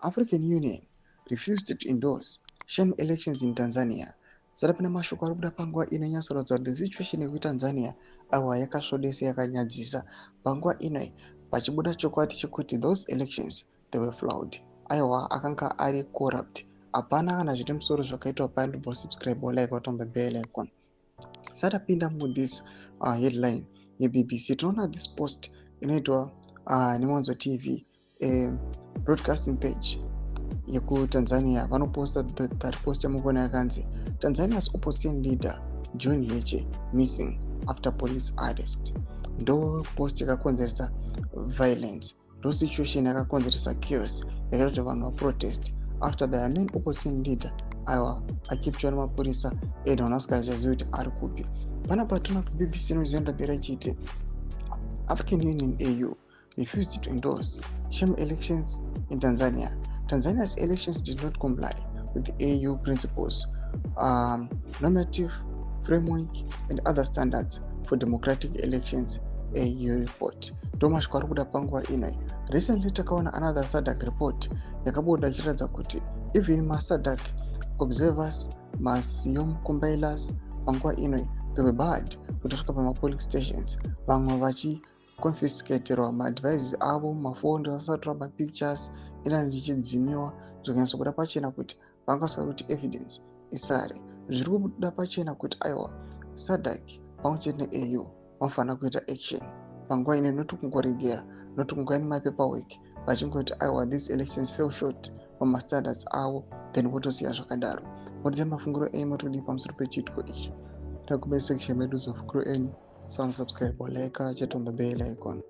African Union refused to endorse sham elections in Tanzania. Sara pana mashoko ari kubuda panguva ino inyasoratidza kuti the situation yekuTanzania aiwa yakasvodesa yakanyadzisa panguva ino pachibuda chokwadi chekuti those elections they were flawed, aiwa akanga ari corrupt. Hapana kana zvine musoro zvakaitwa paindobva subscribe like watombe bell icon. Satapinda mu this headline yeBBC tinoona this post inoitwa neMwanzo TV broadcasting page yekuTanzania vanoposta that post yamukona yakanzi Tanzania's opposition leader John Heche missing after police arrest. Ndo post yakakonzeresa violence, ndo situation yakakonzeresa chaos yakaita kuti vanhu vaprotest after their main opposition leader aiwa akipchwa nemapurisa ena vanasikachazivi kuti ari kupi. Panapa tinoona kuti BBC inozoenda mberi ichiti African Union AU refused to endorse sham elections in Tanzania. Tanzania's elections did not comply with the AU principles, normative framework and other standards for democratic elections, AU report. Domashko ari kuda panguva ino. Recently takaona another SADC report yakabuda ichiratidza kuti even SADC observers masiom compilers panguva ino they were bad kutosvika pama-polling stations, vamwe vachiconfiscaterwa ma-devices avo, mafoni vasatora ma-pictures, internet ichidzimiwa, zvokanyatso kuda pachena kuti vangasvika kuti evidence isare. Zviri kubuda pachena kuti aiwa SADC pamwe chete neAU vanofanira kuita action panguva ino, noti kungoregera, noti kunguva nemapaperwork vachingoti aiwa these elections fell short pamastandards avo then votosiya zvakadaro. Motidze mafungiro enyu motodi pamusoro pechitiko ichi. Takume section medu zofungiro enyu, subscribe like chatombe bell icon.